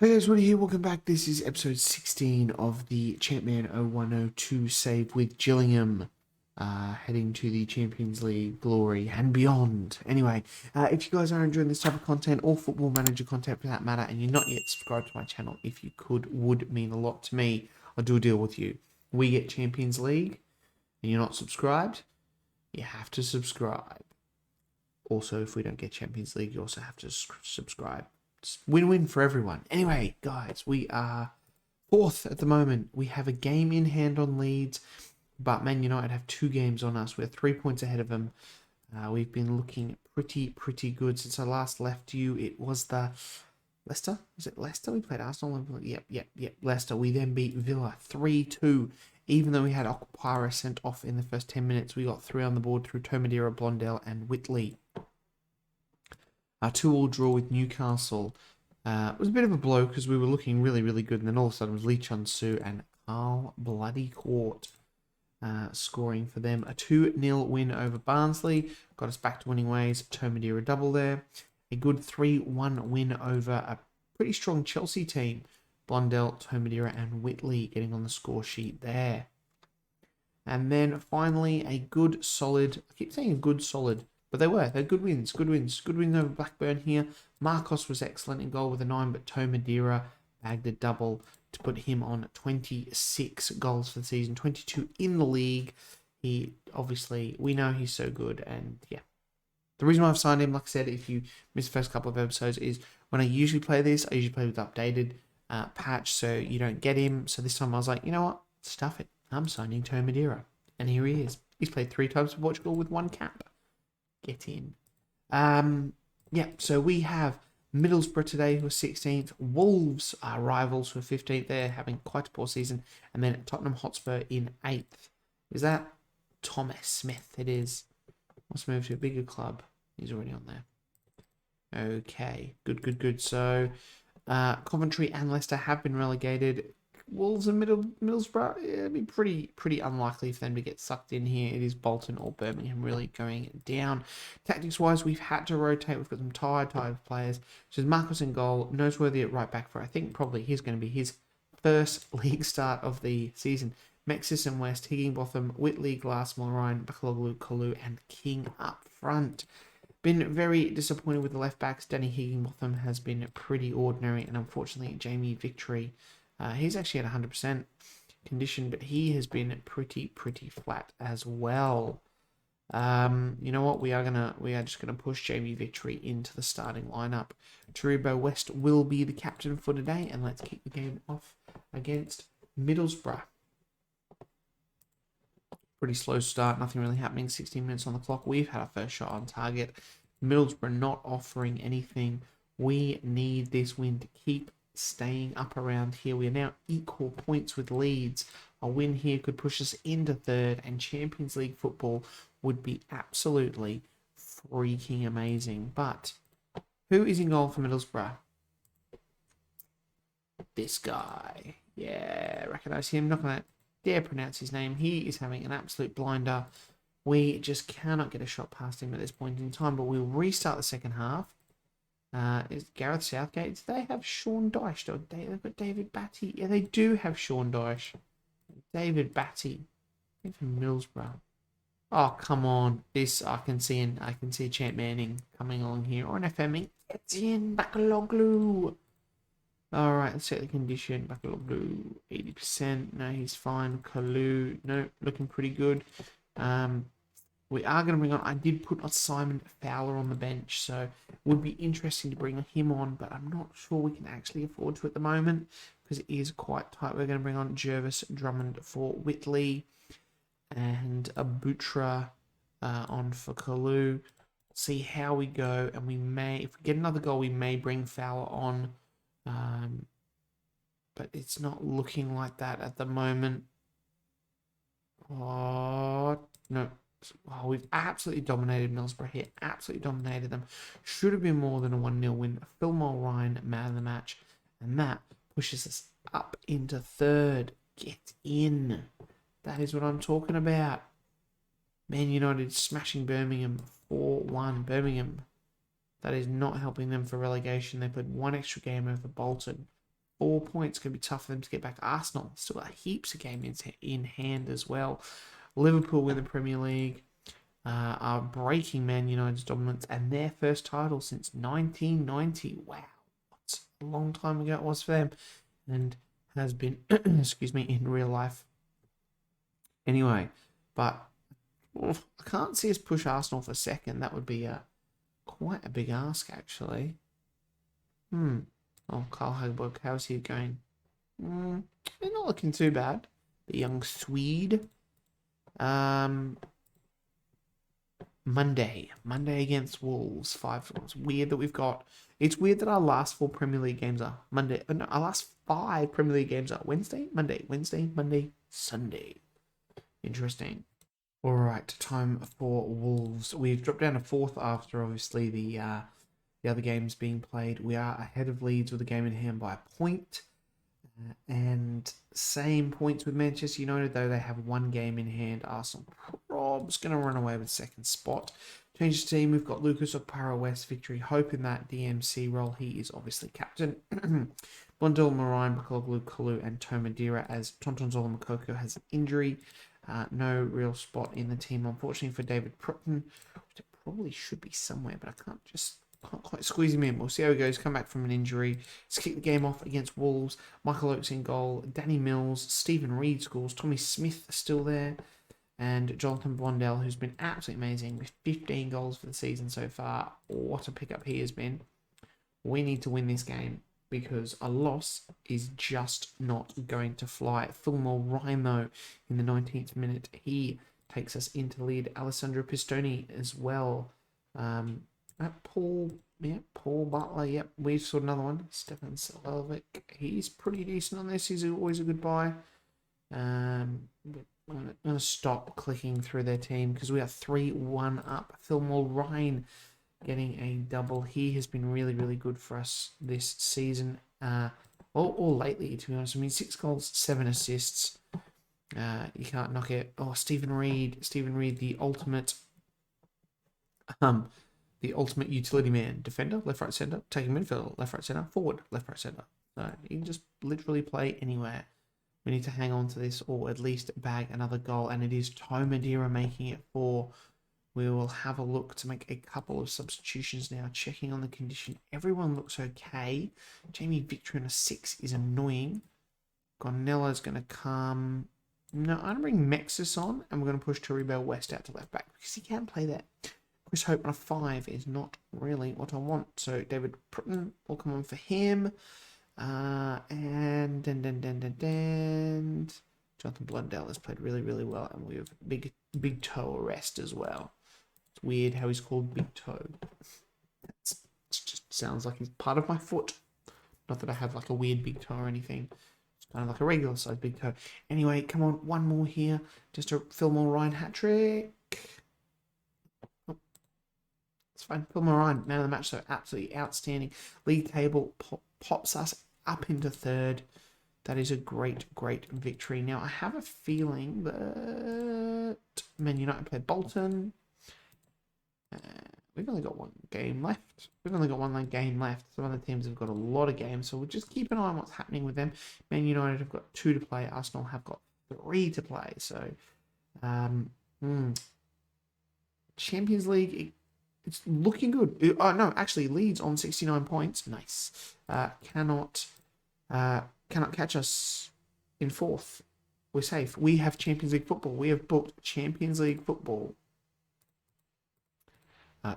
Hey guys, Woody here, welcome back. This is episode 16 of the CM0102 save with Gillingham, heading to the Champions League glory and beyond. Anyway, if you guys are enjoying this type of content, or Football Manager content for that matter, and you're not yet subscribed to my channel, if you could, would mean a lot to me. I'll do a deal with you. We get Champions League, and you're not subscribed, you have to subscribe. Also, if we don't get Champions League, you also have to subscribe. Win-win for everyone. Anyway, guys, we are fourth at the moment. We have a game in hand on Leeds, but Man United have 2 games on us. We're 3 points ahead of them. We've been looking pretty good since I last left you. It was the Leicester. Was it Leicester? We played Arsenal. Yep. Leicester. We then beat Villa 3-2. Even though we had Okpara sent off in the first 10 minutes, we got 3 on the board through Tomadera, Blondell, and Whitley. Our 2-2 draw with Newcastle was a bit of a blow because we were looking really good, and then all of a sudden it was Lee Chun-Soo and Carl Bloody Court scoring for them. A 2-0 win over Barnsley got us back to winning ways. Tomadera double there. A good 3-1 win over a pretty strong Chelsea team. Blondell, Tomadera, and Whitley getting on the score sheet there. And then finally a good solid, I keep saying a good solid, but they're good wins. Good wins over Blackburn here. Marcos was excellent in goal with a 9, but Tomadera bagged a double to put him on 26 goals for the season, 22 in the league. He obviously, we know he's so good, and yeah. The reason why I've signed him, like I said, if you missed the first couple of episodes, is when I usually play this, I usually play with updated patch, so you don't get him. So this time I was like, you know what? Stuff it. I'm signing Tomadera. And here he is. He's played 3 times for Portugal with 1 cap. Get in. Yeah, so we have Middlesbrough today, who are 16th. Wolves are rivals, who are 15th. They're having quite a poor season. And then Tottenham Hotspur in 8th. Is that Thomas Smith? It is. Let's move to a bigger club. He's already on there. Okay, good. So, Coventry and Leicester have been relegated. Wolves and Middlesbrough, it'd be pretty unlikely for them to get sucked in here. It is Bolton or Birmingham really going down. Tactics-wise, we've had to rotate. We've got some tired players. So Marcos in goal, Noseworthy at right back for, I think probably he's going to be his first league start of the season. Mexis and West, Higginbotham, Whitley, Glassmore, Ryan, Bakaloglu, Kalu, and King up front. Been very disappointed with the left backs. Danny Higginbotham has been pretty ordinary, and unfortunately Jamie Victory, he's actually at 100% condition, but he has been pretty flat as well. You know what? We are just gonna push Jamie Victory into the starting lineup. Taribo West will be the captain for today, and let's kick the game off against Middlesbrough. Pretty slow start, nothing really happening. 16 minutes on the clock. We've had our first shot on target. Middlesbrough not offering anything. We need this win to keep staying up around here. We are now equal points with Leeds. A win here could push us into 3rd, and Champions League football would be absolutely freaking amazing. But who is in goal for Middlesbrough? This guy. Yeah, recognize him. Not gonna dare pronounce his name. He is having an absolute blinder. We just cannot get a shot past him at this point in time, but we'll restart the second half. Is Gareth Southgate? Do they have Sean Dyche? Or they've got David Batty. Yeah, they do have Sean Dyche. David Batty. From Middlesbrough. Oh, come on. This I can see Champ Manning coming along here. Or an FMing. It's in Bakaloglu. Alright, let's set the condition. Bakaloglu, 80%. No, he's fine. Kalu, no, looking pretty good. We are going to bring on, I did put on Simon Fowler on the bench, so it would be interesting to bring him on, but I'm not sure we can actually afford to at the moment, because it is quite tight. We're going to bring on Jervis Drummond for Whitley, and Abutra on for Kalu. See how we go, and we may, if we get another goal, we may bring Fowler on. But it's not looking like that at the moment. Oh, no. Oh, we've absolutely dominated Middlesbrough here. Absolutely dominated them. Should have been more than a 1-0 win. Phil Ryan, man of the match. And that pushes us up into 3rd. Get in. That is what I'm talking about. Man United smashing Birmingham 4-1. Birmingham. That is not helping them for relegation. They played 1 extra game over Bolton. 4 points. Going to be tough for them to get back. Arsenal still got heaps of games in hand as well. Liverpool win the Premier League. Are breaking Man United's dominance and their first title since 1990. Wow, what a long time ago it was for them, and has been, excuse me, in real life. Anyway, but I can't see us push Arsenal for second. That would be quite a big ask, actually. Oh, Carl Hagberg, how's he going? They're not looking too bad. The young Swede. Monday against Wolves, 5 goals. Weird that we've got. It's weird that our last 4 Premier League games are Monday. No, our last 5 Premier League games are Wednesday, Monday, Sunday. Interesting. All right, time for Wolves. We've dropped down to 4th after obviously the other games being played. We are ahead of Leeds with the game in hand by a point. And same points with Manchester United, though they have 1 game in hand. Arsenal prob's going to run away with second spot. Change the team. We've got Lucas Opara West victory. Hope in that DMC role. He is obviously captain. Blundell, Marine, Bakoglu, Kalu, and Tomadira as Tontonzola Makoko has an injury. No real spot in the team, unfortunately, for David Prutton. It probably should be somewhere, but I can't quite squeeze him in. We'll see how he goes. Come back from an injury. Let's kick the game off against Wolves. Michael Oakes in goal. Danny Mills. Stephen Reid scores. Tommy Smith still there. And Jonathan Blondell, who's been absolutely amazing with 15 goals for the season so far. What a pickup he has been. We need to win this game because a loss is just not going to fly. Fillmore Ryan, though, in the 19th minute, he takes us into the lead. Alessandro Pistoni as well. Paul Butler, yep, we've saw another one. Stefan Selvic, he's pretty decent on this. He's always a good buy. I'm going to stop clicking through their team because we are 3-1 up. Fillmore Ryan getting a double. He has been really, really good for us this season. Or lately, to be honest. I mean, 6 goals, 7 assists. You can't knock it. Oh, Stephen Reid, the ultimate utility man. Defender, left, right, centre. Taking midfield, left, right, centre. Forward, left, right, centre. So you can just literally play anywhere. We need to hang on to this or at least bag another goal. And it is Tomadira making it 4. We will have a look to make a couple of substitutions now. Checking on the condition. Everyone looks okay. Jamie Victor in a 6 is annoying. Gonella's going to come. No, I'm going to bring Mexus on. And we're going to push Taribo West out to left back because he can play there. Chris Hope on a 5 is not really what I want. So David Prutton will come on for him. And Jonathan Blundell has played really, really well. And we have big toe arrest as well. It's weird how he's called Big Toe. It just sounds like he's part of my foot. Not that I have like a weird big toe or anything. It's kind of like a regular size big toe. Anyway, come on, one more here. Just a Fillmore Ryan hat trick. It's fine. Fillmore Ryan, man of the match, so absolutely outstanding. League table pops us up into 3rd. That is a great, great victory. Now, I have a feeling that Man United play Bolton. We've only got 1 game left. Some other teams have got a lot of games, so we'll just keep an eye on what's happening with them. Man United have got 2 to play. Arsenal have got 3 to play. So, Champions League, it's looking good. Oh, no, actually, Leeds on 69 points. Nice. Cannot catch us in 4th. We're safe. We have Champions League football. We have booked Champions League football.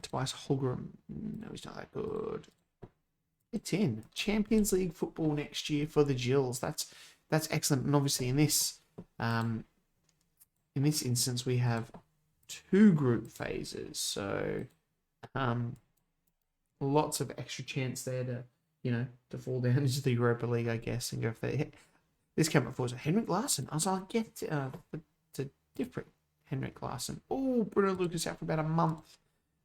Tobias Holgram. No, he's not that good. It's in. Champions League football next year for the Gills. That's excellent. And obviously in this instance we have 2 group phases. So lots of extra chance there to fall down into the Europa League, I guess, and go for it. This came up for Henrik Larsson. I was like, it's a different Henrik Larsson. Oh, Bruno Lucas out for about a month.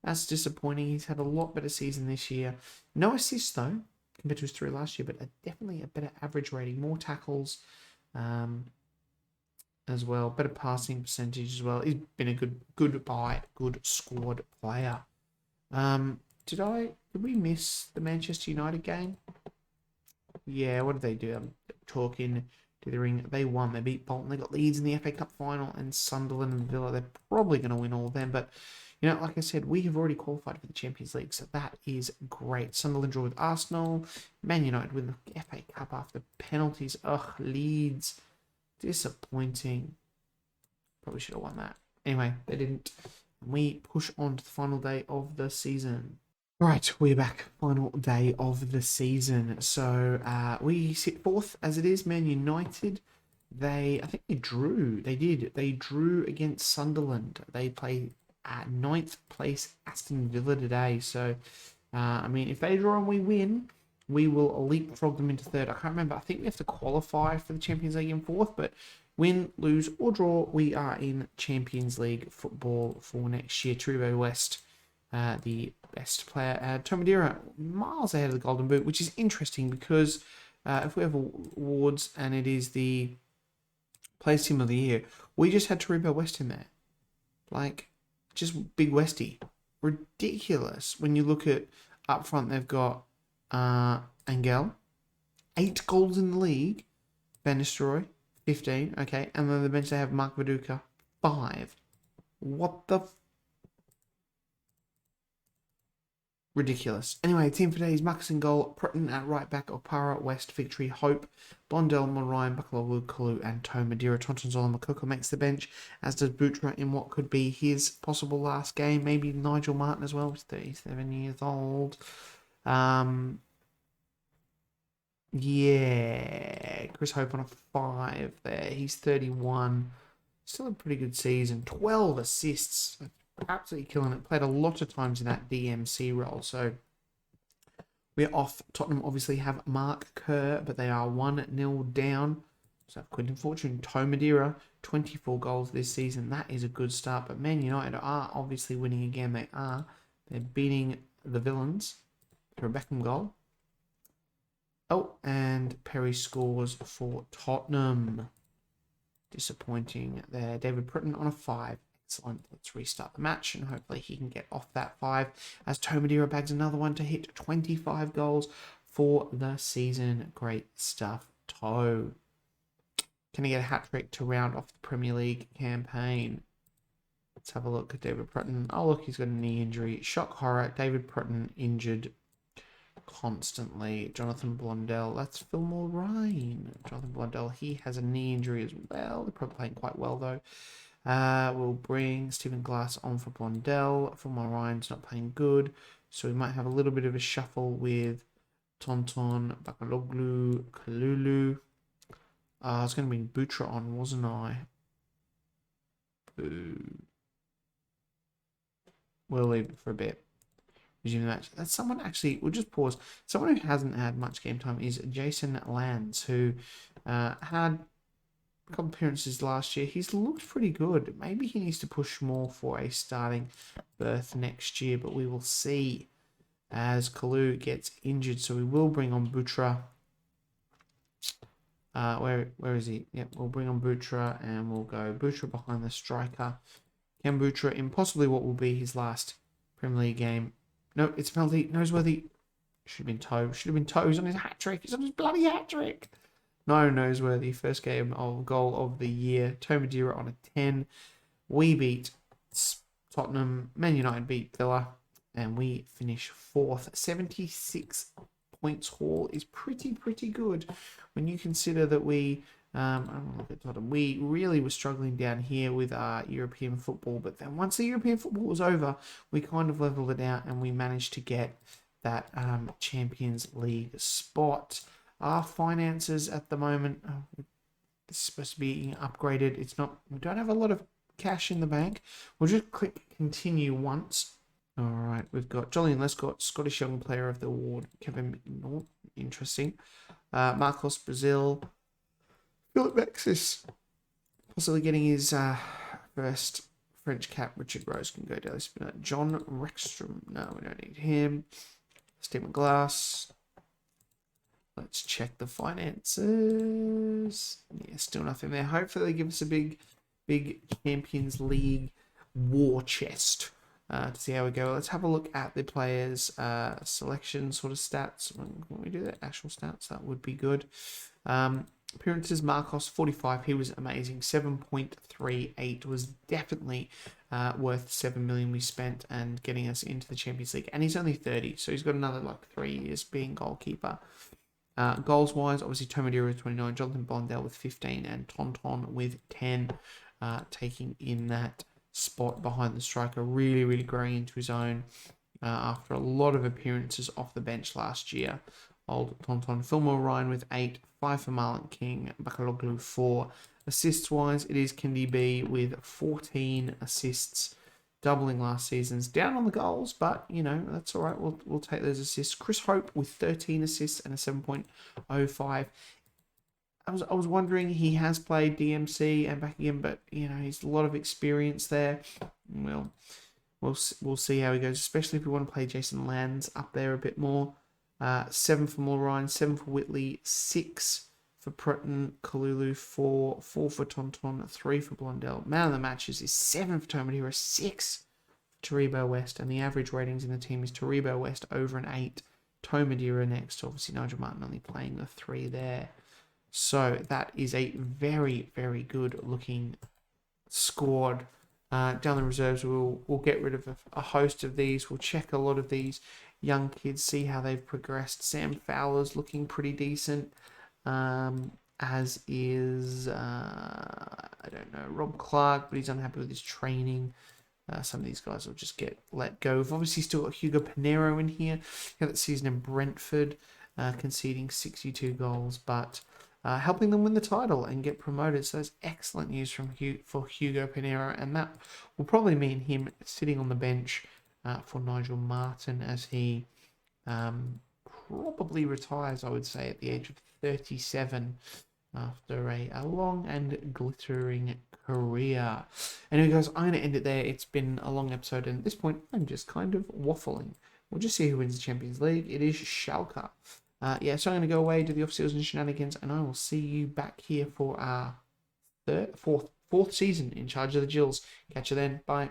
That's disappointing. He's had a lot better season this year. No assists, though, compared to his 3 last year, but definitely a better average rating. More tackles as well. Better passing percentage as well. He's been a good buy, good squad player. Did we miss the Manchester United game? Yeah, what did they do? I'm talking to the ring. They won. They beat Bolton. They got Leeds in the FA Cup final, and Sunderland and Villa. They're probably going to win all of them. But, you know, like I said, we have already qualified for the Champions League, so that is great. Sunderland draw with Arsenal. Man United win the FA Cup after penalties. Ugh, Leeds. Disappointing. Probably should have won that. Anyway, they didn't. We push on to the final day of the season. Right, we're back. Final day of the season. So we sit fourth as it is. Man United, I think they drew. They did. They drew against Sunderland. They play at ninth place Aston Villa today. So, I mean, if they draw and we win, we will leapfrog them into third. I can't remember. I think we have to qualify for the Champions League in fourth, but win, lose, or draw, we are in Champions League football for next year. Turibo West, the best player. Tomadira, miles ahead of the Golden Boot, which is interesting because if we have awards and it is the Players Team of the Year, we just had Turibo West in there. Like, just big Westy. Ridiculous. When you look at up front, they've got Angel, 8 goals in the league. Van Nistelrooy, 15. Okay, and then the bench they have Mark Viduka, 5. What the ridiculous. Anyway, team for today is Marcus in goal, Pritton at right back, Opara, West, Victory, Hope, Blondell, Moraine, Bakalowu, Kalu, and Tomadira. Tontonzola Makoko makes the bench, as does Butra in what could be his possible last game. Maybe Nigel Martin as well, he's 37 years old. Yeah, Chris Hope on a 5 there. He's 31. Still a pretty good season. 12 assists. Absolutely killing it. Played a lot of times in that DMC role. So we're off. Tottenham obviously have Mark Kerr, but they are 1-0 down. So Quinton Fortune, Tomadira, 24 goals this season. That is a good start. But Man United are obviously winning again. They are. They're beating the Villains through a Beckham goal. Oh, and Perry scores for Tottenham. Disappointing there. David Pritton on a 5. Excellent. Let's restart the match and hopefully he can get off that 5 as Tomadira bags another one to hit 25 goals for the season. Great stuff, Toe. Can he get a hat-trick to round off the Premier League campaign? Let's have a look at David Pritton. Oh, look, he's got a knee injury. Shock horror. David Pritton injured constantly. Jonathan Blondell. That's Fillmore Ryan. Jonathan Blondell, he has a knee injury as well. They're probably playing quite well, though. We'll bring Stephen Glass on for Blondell. Fillmore Ryan's not playing good, so we might have a little bit of a shuffle with Tonton, Bakaloglu, Kalulu. I was going to bring Butra on, wasn't I? Boo. We'll leave it for a bit. Resume the match. That's someone actually, we'll just pause. Someone who hasn't had much game time is Jason Lands, who had a couple appearances last year. He's looked pretty good. Maybe he needs to push more for a starting berth next year, but we will see as Kalu gets injured. So we will bring on Butra. Where is he? Yep, we'll bring on Butra and we'll go Butra behind the striker. Ken Butra in possibly what will be his last Premier League game. No, it's a penalty. Noseworthy. Should have been Toe. Should have been Toe. He's on his hat-trick. He's on his bloody hat-trick. No, Noseworthy. First game of goal of the year. Tomadira on a 10. We beat Tottenham. Man United beat Villa. And we finish 4th. 76 points haul is pretty good. When you consider that we... I don't want to look at Tottenham. We really were struggling down here with our European football, but then once the European football was over, we kind of leveled it out and we managed to get that Champions League spot. Our finances at the moment, this is supposed to be upgraded. It's not. We don't have a lot of cash in the bank. We'll just click continue once. All right, we've got Jolyon Lescott, Scottish Young Player of the Award, Kevin McNaught, interesting. Marcos Brazil. Philip Maxis possibly getting his first French cap. Richard Rose can go down. John Rexstrom. No, we don't need him. Stephen Glass. Let's check the finances. Yeah, still nothing there. Hopefully they give us a big Champions League war chest to see how we go. Let's have a look at the players' selection sort of stats. When we do the actual stats, that would be good. Appearances, Marcos 45, he was amazing. 7.38 was definitely worth 7 million we spent and getting us into the Champions League. And he's only 30, so he's got another like 3 years being goalkeeper. Goals wise, obviously Tomadira with 29, Jonathan Blondell with 15, and Tonton with 10, taking in that spot behind the striker, really growing into his own after a lot of appearances off the bench last year. Old Tonton. Fillmore Ryan with 8, 5 for Marlon King, Bakaloglu 4. Assists wise, it is Kendi B with 14 assists, doubling last season's. Down on the goals, but you know that's all right. We'll take those assists. Chris Hope with 13 assists and a 7.05. I was wondering, he has played DMC and back again, but you know he's a lot of experience there. We'll see how he goes, especially if we want to play Jason Lands up there a bit more. 7 for Mulrine, 7 for Whitley, 6 for Prutten, Kalulu, 4 for Tonton, 3 for Blondell. Man of the matches is 7 for Tomadira, 6 for Taribo West, and the average ratings in the team is Taribo West over an 8, Tomadira next. Obviously Nigel Martin only playing the 3 there. So that is a very good looking squad. Down the reserves, we'll get rid of a host of these. We'll check a lot of these young kids, see how they've progressed. Sam Fowler's looking pretty decent, as is I don't know, Rob Clark, but he's unhappy with his training. Some of these guys will just get let go. We've obviously still got Hugo Pinheiro in here. He had that season in Brentford, conceding 62 goals, but helping them win the title and get promoted. So that's excellent news for Hugo Pinheiro, and that will probably mean him sitting on the bench for Nigel Martin as he probably retires, I would say, at the age of 37 after a long and glittering career. Anyway, guys, I'm going to end it there. It's been a long episode, and at this point, I'm just kind of waffling. We'll just see who wins the Champions League. It is Schalke. So I'm going to go away, do the off-season and shenanigans, and I will see you back here for our fourth season in charge of the Gills. Catch you then. Bye.